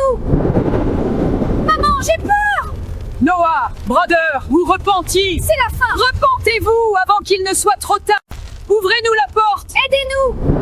aidez-nous! Maman, j'ai peur! Noah, Brother, vous repentis! C'est la fin! Repentez-vous avant qu'il ne soit trop tard! Ouvrez-nous la porte! Aidez-nous!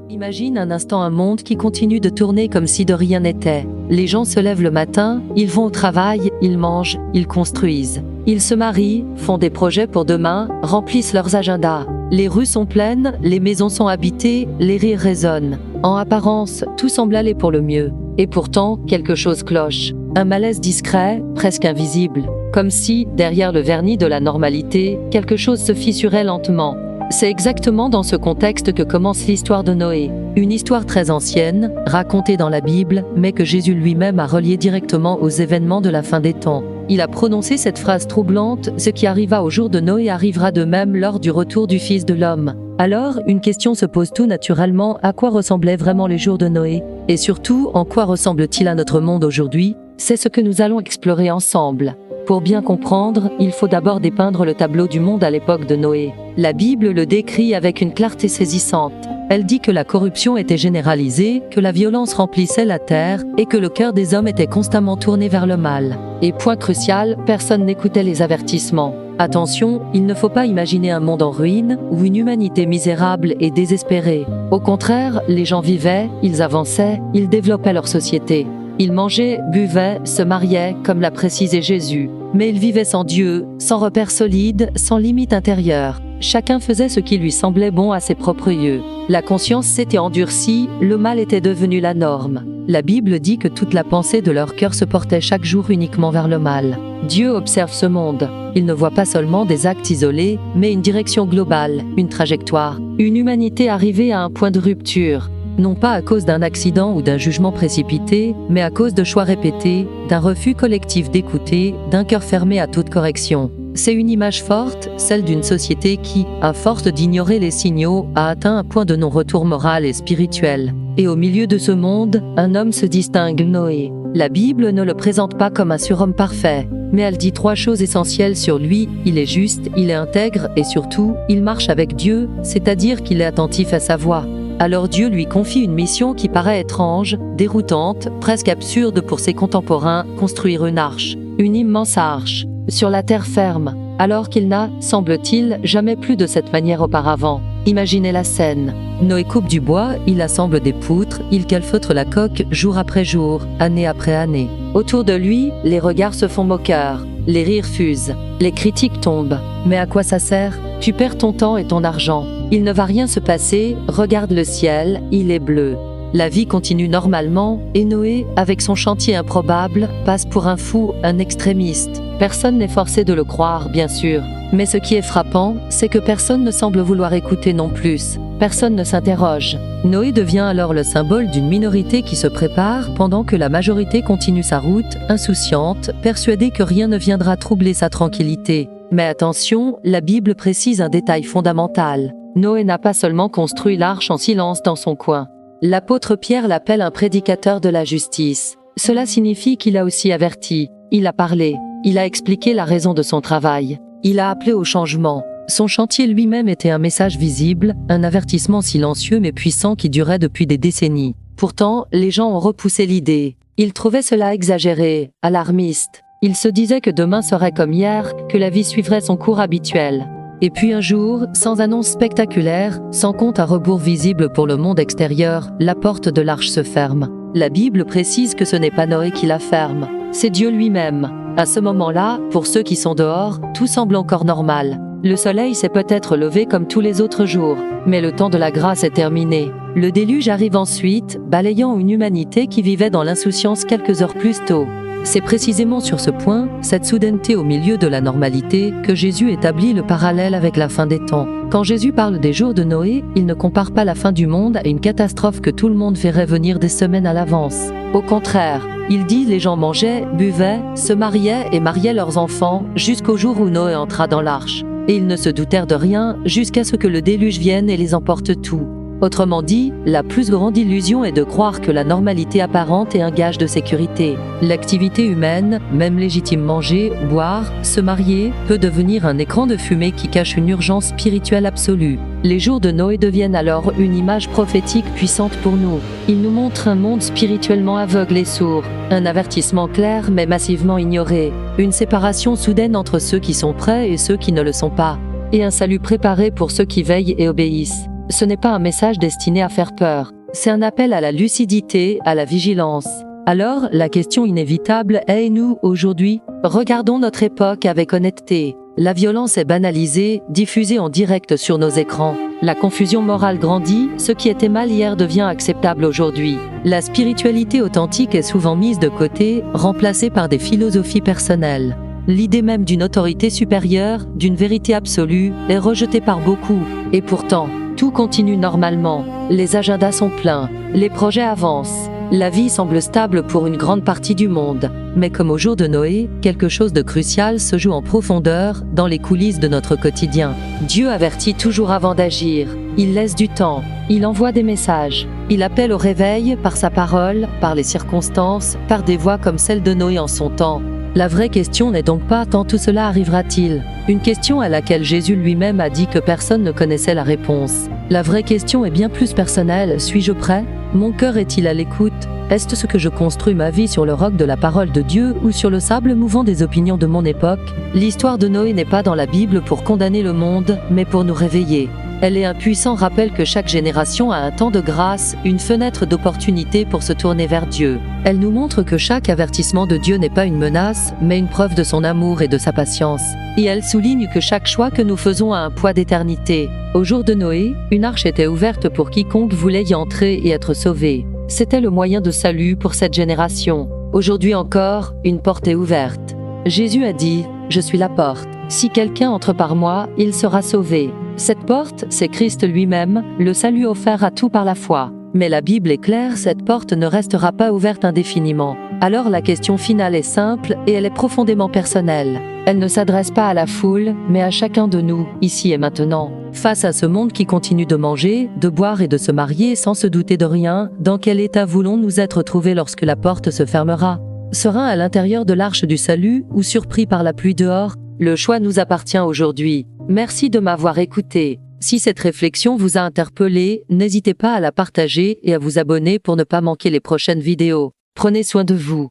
Imagine un instant un monde qui continue de tourner comme si de rien n'était. Les gens se lèvent le matin, ils vont au travail, ils mangent, ils construisent. Ils se marient, font des projets pour demain, remplissent leurs agendas. Les rues sont pleines, les maisons sont habitées, les rires résonnent. En apparence, tout semble aller pour le mieux. Et pourtant, quelque chose cloche. Un malaise discret, presque invisible. Comme si, derrière le vernis de la normalité, quelque chose se fissurait lentement. C'est exactement dans ce contexte que commence l'histoire de Noé. Une histoire très ancienne, racontée dans la Bible, mais que Jésus lui-même a reliée directement aux événements de la fin des temps. Il a prononcé cette phrase troublante, ce qui arriva au jour de Noé arrivera de même lors du retour du Fils de l'homme. Alors, une question se pose tout naturellement, à quoi ressemblaient vraiment les jours de Noé? Et surtout, en quoi ressemble-t-il à notre monde aujourd'hui? C'est ce que nous allons explorer ensemble. Pour bien comprendre, il faut d'abord dépeindre le tableau du monde à l'époque de Noé. La Bible le décrit avec une clarté saisissante. Elle dit que la corruption était généralisée, que la violence remplissait la terre et que le cœur des hommes était constamment tourné vers le mal. Et point crucial, personne n'écoutait les avertissements. Attention, il ne faut pas imaginer un monde en ruine ou une humanité misérable et désespérée. Au contraire, les gens vivaient, ils avançaient, ils développaient leur société. Ils mangeaient, buvaient, se mariaient, comme l'a précisé Jésus. Mais ils vivaient sans Dieu, sans repères solides, sans limite intérieure. Chacun faisait ce qui lui semblait bon à ses propres yeux. La conscience s'était endurcie, le mal était devenu la norme. La Bible dit que toute la pensée de leur cœur se portait chaque jour uniquement vers le mal. Dieu observe ce monde. Il ne voit pas seulement des actes isolés, mais une direction globale, une trajectoire. Une humanité arrivée à un point de rupture. Non pas à cause d'un accident ou d'un jugement précipité, mais à cause de choix répétés, d'un refus collectif d'écouter, d'un cœur fermé à toute correction. C'est une image forte, celle d'une société qui, à force d'ignorer les signaux, a atteint un point de non-retour moral et spirituel. Et au milieu de ce monde, un homme se distingue, Noé. La Bible ne le présente pas comme un surhomme parfait, mais elle dit 3 choses essentielles sur lui: il est juste, il est intègre et surtout, il marche avec Dieu, c'est-à-dire qu'il est attentif à sa voix. Alors Dieu lui confie une mission qui paraît étrange, déroutante, presque absurde pour ses contemporains, construire une arche. Une immense arche, sur la terre ferme, alors qu'il n'a, semble-t-il, jamais plu de cette manière auparavant. Imaginez la scène. Noé coupe du bois, il assemble des poutres, il calfeutre la coque jour après jour, année après année. Autour de lui, les regards se font moqueurs, les rires fusent, les critiques tombent. Mais à quoi ça sert? Tu perds ton temps et ton argent. Il ne va rien se passer, regarde le ciel, il est bleu. La vie continue normalement, et Noé, avec son chantier improbable, passe pour un fou, un extrémiste. Personne n'est forcé de le croire, bien sûr. Mais ce qui est frappant, c'est que personne ne semble vouloir écouter non plus. Personne ne s'interroge. Noé devient alors le symbole d'une minorité qui se prépare pendant que la majorité continue sa route, insouciante, persuadée que rien ne viendra troubler sa tranquillité. Mais attention, la Bible précise un détail fondamental. Noé n'a pas seulement construit l'arche en silence dans son coin. L'apôtre Pierre l'appelle un prédicateur de la justice. Cela signifie qu'il a aussi averti, il a parlé, il a expliqué la raison de son travail, il a appelé au changement. Son chantier lui-même était un message visible, un avertissement silencieux mais puissant qui durait depuis des décennies. Pourtant, les gens ont repoussé l'idée. Ils trouvaient cela exagéré, alarmiste. Ils se disaient que demain serait comme hier, que la vie suivrait son cours habituel. Et puis un jour, sans annonce spectaculaire, sans compte à rebours visible pour le monde extérieur, la porte de l'arche se ferme. La Bible précise que ce n'est pas Noé qui la ferme, c'est Dieu lui-même. À ce moment-là, pour ceux qui sont dehors, tout semble encore normal. Le soleil s'est peut-être levé comme tous les autres jours, mais le temps de la grâce est terminé. Le déluge arrive ensuite, balayant une humanité qui vivait dans l'insouciance quelques heures plus tôt. C'est précisément sur ce point, cette soudaineté au milieu de la normalité, que Jésus établit le parallèle avec la fin des temps. Quand Jésus parle des jours de Noé, il ne compare pas la fin du monde à une catastrophe que tout le monde verrait venir des semaines à l'avance. Au contraire, il dit les gens mangeaient, buvaient, se mariaient et mariaient leurs enfants, jusqu'au jour où Noé entra dans l'arche. et ils ne se doutèrent de rien jusqu'à ce que le déluge vienne et les emporte tout. Autrement dit, la plus grande illusion est de croire que la normalité apparente est un gage de sécurité. L'activité humaine, même légitime manger, boire, se marier, peut devenir un écran de fumée qui cache une urgence spirituelle absolue. Les jours de Noé deviennent alors une image prophétique puissante pour nous. Ils nous montrent un monde spirituellement aveugle et sourd, un avertissement clair mais massivement ignoré, une séparation soudaine entre ceux qui sont prêts et ceux qui ne le sont pas, et un salut préparé pour ceux qui veillent et obéissent. Ce n'est pas un message destiné à faire peur, c'est un appel à la lucidité, à la vigilance. Alors, la question inévitable est, et nous, aujourd'hui, regardons notre époque avec honnêteté. La violence est banalisée, diffusée en direct sur nos écrans. La confusion morale grandit, ce qui était mal hier devient acceptable aujourd'hui. La spiritualité authentique est souvent mise de côté, remplacée par des philosophies personnelles. L'idée même d'une autorité supérieure, d'une vérité absolue, est rejetée par beaucoup. Et pourtant, tout continue normalement. Les agendas sont pleins, les projets avancent. La vie semble stable pour une grande partie du monde. Mais comme au jour de Noé, quelque chose de crucial se joue en profondeur, dans les coulisses de notre quotidien. Dieu avertit toujours avant d'agir. Il laisse du temps. Il envoie des messages. Il appelle au réveil par sa parole, par les circonstances, par des voix comme celle de Noé en son temps. La vraie question n'est donc pas tant tout cela arrivera-t-il, une question à laquelle Jésus lui-même a dit que personne ne connaissait la réponse. La vraie question est bien plus personnelle, suis-je prêt? Mon cœur est-il à l'écoute? Est-ce ce que je construis ma vie sur le roc de la parole de Dieu ou sur le sable mouvant des opinions de mon époque? L'histoire de Noé n'est pas dans la Bible pour condamner le monde, mais pour nous réveiller. Elle est un puissant rappel que chaque génération a un temps de grâce, une fenêtre d'opportunité pour se tourner vers Dieu. Elle nous montre que chaque avertissement de Dieu n'est pas une menace, mais une preuve de son amour et de sa patience. Et elle souligne que chaque choix que nous faisons a un poids d'éternité. Au jour de Noé, une arche était ouverte pour quiconque voulait y entrer et être sauvé. C'était le moyen de salut pour cette génération. Aujourd'hui encore, une porte est ouverte. Jésus a dit « Je suis la porte. Si quelqu'un entre par moi, il sera sauvé. » Cette porte, c'est Christ lui-même, le salut offert à tout par la foi. Mais la Bible est claire, cette porte ne restera pas ouverte indéfiniment. Alors la question finale est simple et elle est profondément personnelle. Elle ne s'adresse pas à la foule, mais à chacun de nous, ici et maintenant. Face à ce monde qui continue de manger, de boire et de se marier sans se douter de rien, dans quel état voulons-nous être trouvés lorsque la porte se fermera? Serein à l'intérieur de l'arche du salut ou surpris par la pluie dehors? Le choix nous appartient aujourd'hui. Merci de m'avoir écouté. Si cette réflexion vous a interpellé, n'hésitez pas à la partager et à vous abonner pour ne pas manquer les prochaines vidéos. Prenez soin de vous.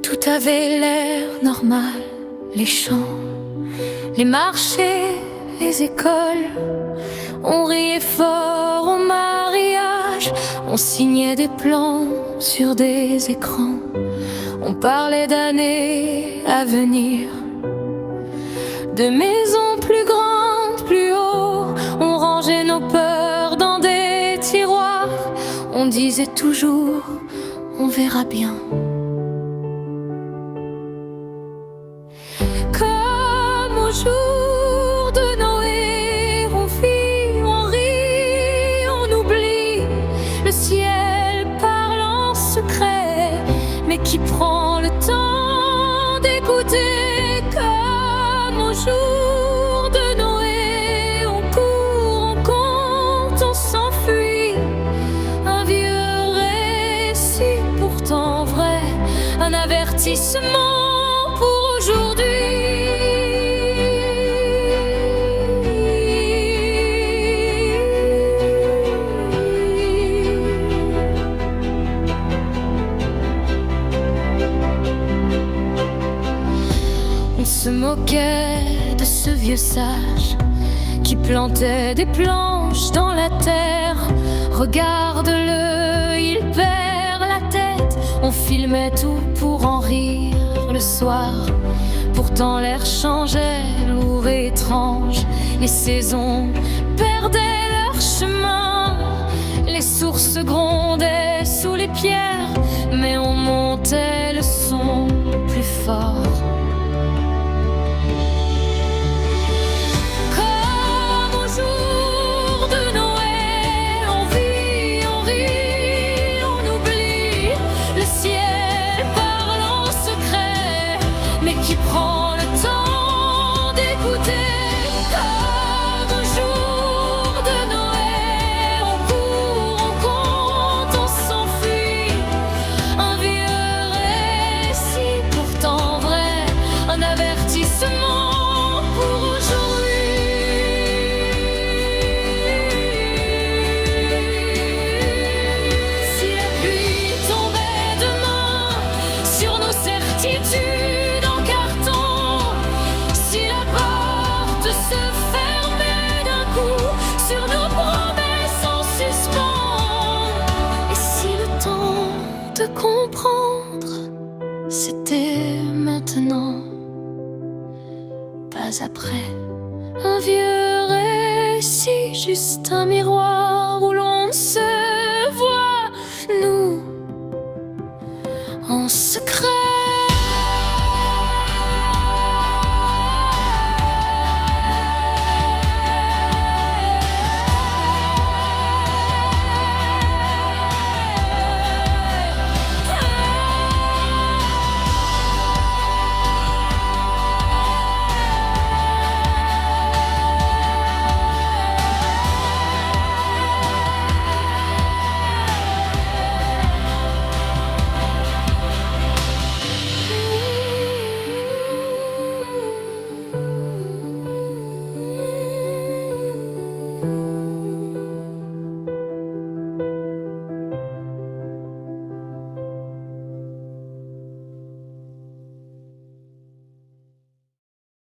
Tout avait l'air normal, les champs, les marchés, les écoles. On riait fort au mariage, on signait des plans sur des écrans. On parlait d'années à venir, de maisons plus grandes, plus haut. On rangeait nos peurs dans des tiroirs. On disait toujours, on verra bien. Comme au jour de Noé, on vit, on rit, on oublie. Le ciel parle en secret, mais qui prend le temps d'écouter. Comme au jour de Noé, on court, on compte, on s'enfuit. Un vieux récit pourtant vrai, un avertissement pour aujourd'hui. On se moquait de ce vieux sage qui plantait des planches dans la terre. Regarde-le, il perd la tête. On filmait tout pour en rire le soir. Pourtant l'air changeait, lourd et étrange. Les saisons perdaient leur chemin. Les sources grondaient sous les pierres, mais on montait le son plus fort. dès maintenant, pas après. Un vieux récit, juste un miroir où l'on se voit, nous, en secret.